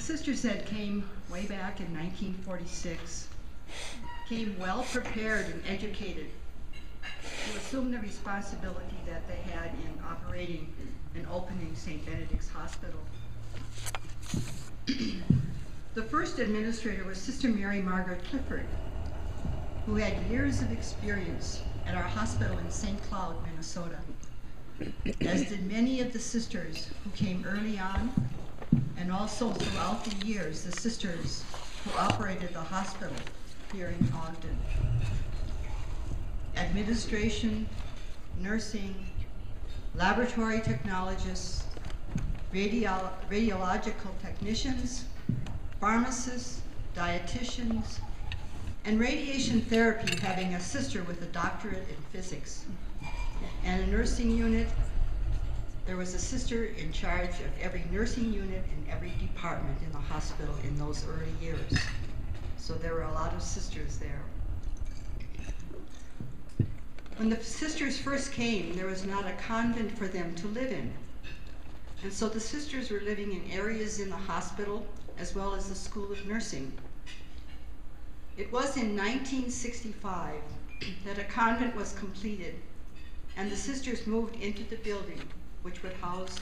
sisters that came way back in 1946 came well prepared and educated to assume the responsibility that they had in operating and opening St. Benedict's Hospital. The first administrator was Sister Mary Margaret Clifford, who had years of experience at our hospital in St. Cloud, Minnesota, as did many of the sisters who came early on, and also throughout the years, the sisters who operated the hospital here in Ogden. Administration, nursing, laboratory technologists, radiological technicians, pharmacists, dietitians, and radiation therapy, having a sister with a doctorate in physics. And a nursing unit, there was a sister in charge of every nursing unit in every department in the hospital in those early years. So there were a lot of sisters there. When the sisters first came, there was not a convent for them to live in. And so the sisters were living in areas in the hospital as well as the School of Nursing. It was in 1965 that a convent was completed, and the sisters moved into the building, which would house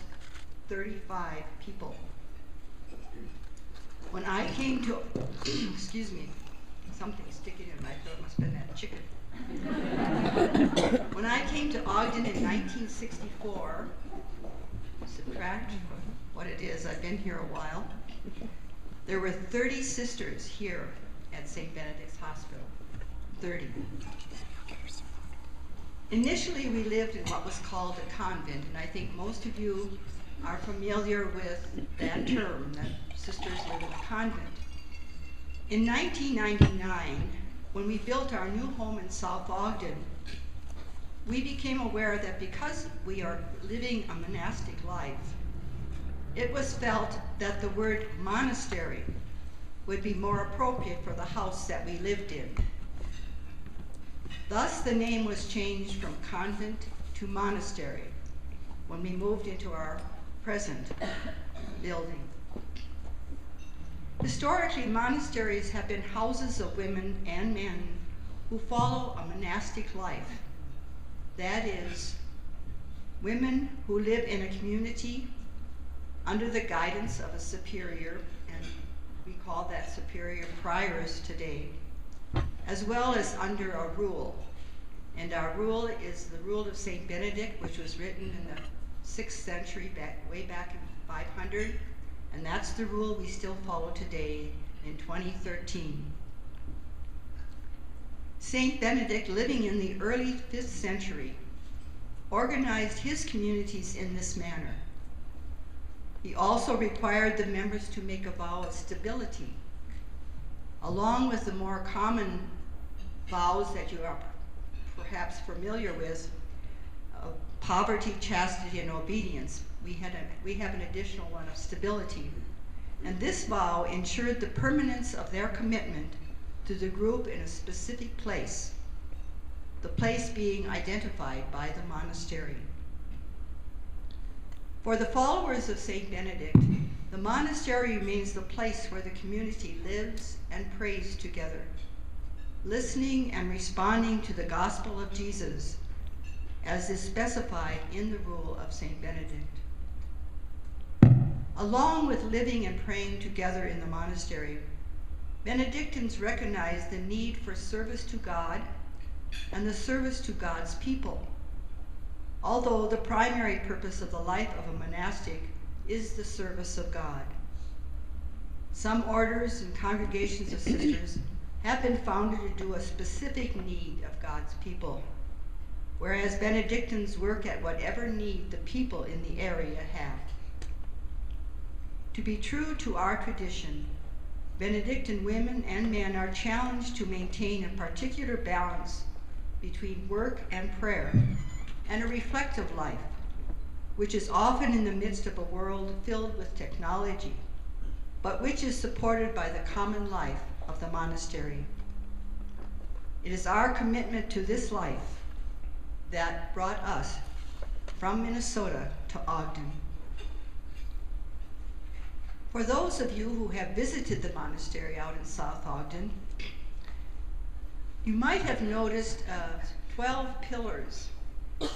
35 people. When I came to, excuse me, something's sticking in my throat, must have been that chicken. When I came to Ogden in 1964, subtract what it is, I've been here a while, there were 30 sisters here at St. Benedict's Hospital, 30. Initially, we lived in what was called a convent, and I think most of you are familiar with that term, that sisters live in a convent. In 1999, when we built our new home in South Ogden, we became aware that because we are living a monastic life, it was felt that the word monastery would be more appropriate for the house that we lived in. Thus, the name was changed from convent to monastery when we moved into our present building. Historically, monasteries have been houses of women and men who follow a monastic life. That is, women who live in a community under the guidance of a superior, and we call that superior priors today, as well as under a rule. And our rule is the rule of St. Benedict, which was written in the 6th century, way back in 500, and that's the rule we still follow today in 2013. St. Benedict, living in the early 5th century, organized his communities in this manner. He also required the members to make a vow of stability, along with the more common vows that you are perhaps familiar with, poverty, chastity, and obedience. We have an additional one of stability. And this vow ensured the permanence of their commitment to the group in a specific place, the place being identified by the monastery. For the followers of St. Benedict, the monastery remains the place where the community lives and prays together, listening and responding to the gospel of Jesus, as is specified in the rule of St. Benedict. Along with living and praying together in the monastery, Benedictines recognize the need for service to God and the service to God's people, although the primary purpose of the life of a monastic is the service of God. Some orders and congregations of sisters have been founded to do a specific need of God's people, whereas Benedictines work at whatever need the people in the area have. To be true to our tradition, Benedictine women and men are challenged to maintain a particular balance between work and prayer, and a reflective life, which is often in the midst of a world filled with technology, but which is supported by the common life of the monastery. It is our commitment to this life that brought us from Minnesota to Ogden. For those of you who have visited the monastery out in South Ogden, you might have noticed 12 pillars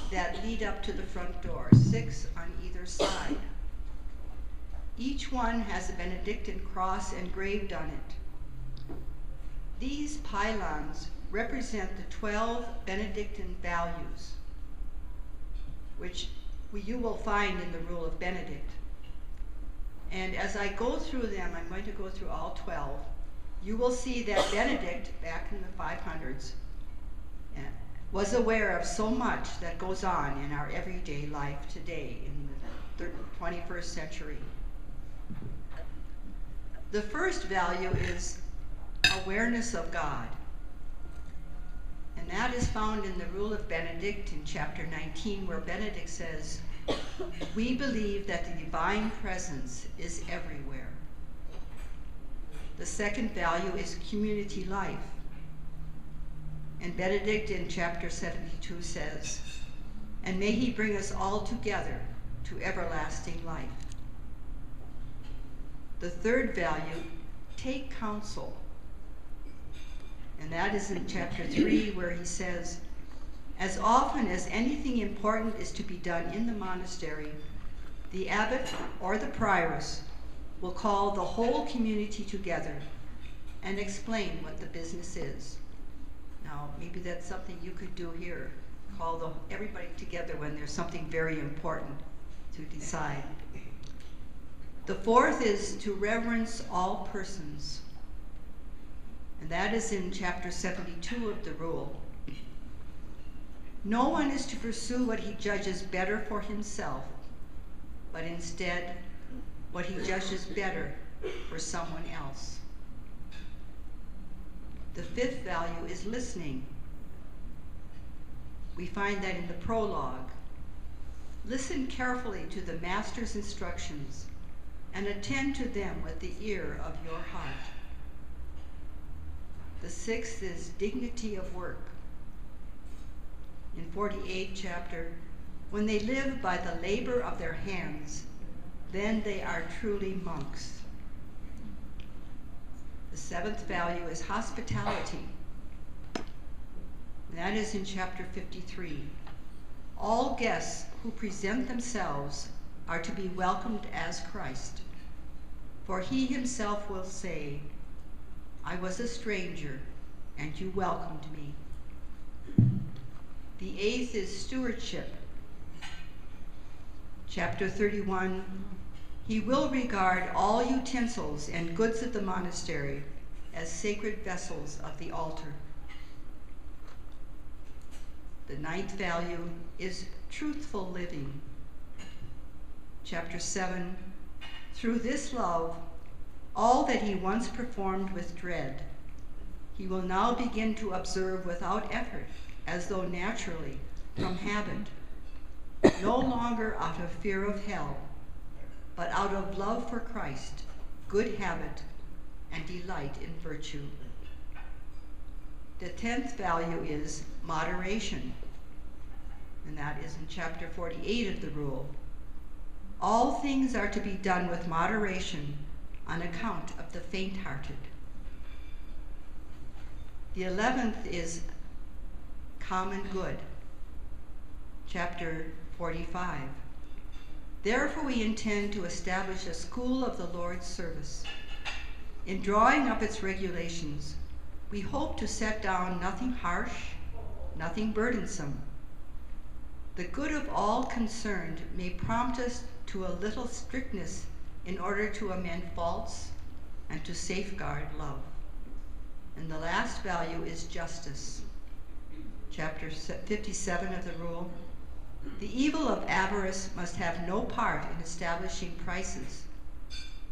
that lead up to the front door, 6 on either side. Each one has a Benedictine cross engraved on it. These pylons represent the 12 Benedictine values, which you will find in the Rule of Benedict. And as I go through them, I'm going to go through all 12. You will see that Benedict, back in the 500s, was aware of so much that goes on in our everyday life today in the 21st century. The first value is awareness of God. And that is found in the Rule of Benedict in chapter 19, where Benedict says, "We believe that the divine presence is everywhere." The second value is community life. And Benedict in chapter 72 says, "And may he bring us all together to everlasting life." The third value, take counsel. And that is in chapter 3, where he says, "As often as anything important is to be done in the monastery, the abbot or the prioress will call the whole community together and explain what the business is." Now, maybe that's something you could do here. Call everybody together when there's something very important to decide. The fourth is to reverence all persons. And that is in chapter 72 of the Rule. No one is to pursue what he judges better for himself, but instead what he judges better for someone else. The fifth value is listening. We find that in the prologue. Listen carefully to the Master's instructions and attend to them with the ear of your heart. The sixth is dignity of work. In 48 chapter, "When they live by the labor of their hands, then they are truly monks." The seventh value is hospitality. And that is in chapter 53. "All guests who present themselves are to be welcomed as Christ. For he himself will say, 'I was a stranger, and you welcomed me.'" The eighth is stewardship. Chapter 31, "He will regard all utensils and goods of the monastery as sacred vessels of the altar." The ninth value is truthful living. Chapter 7, "Through this love, all that he once performed with dread, he will now begin to observe without effort, as though naturally, from habit, no longer out of fear of hell, but out of love for Christ, good habit, and delight in virtue." The 10th value is moderation, and that is in chapter 48 of the Rule. "All things are to be done with moderation on account of the faint-hearted." The 11th is common good. Chapter 45. "Therefore we intend to establish a school of the Lord's service. In drawing up its regulations, we hope to set down nothing harsh, nothing burdensome. The good of all concerned may prompt us to a little strictness in order to amend faults and to safeguard love." And the last value is justice. Chapter 57 of the Rule. "The evil of avarice must have no part in establishing prices,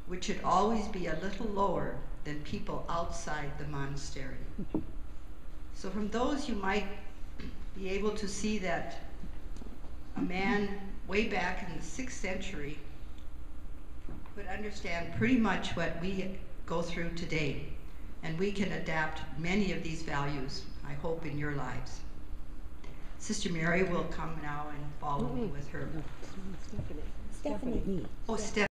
which should always be a little lower than people outside the monastery." So from those you might be able to see that a man way back in the 6th century could understand pretty much what we go through today. And we can adapt many of these values, I hope, in your lives. Sister Mary will come now and follow me with her. Stephanie. Oh, Stephanie.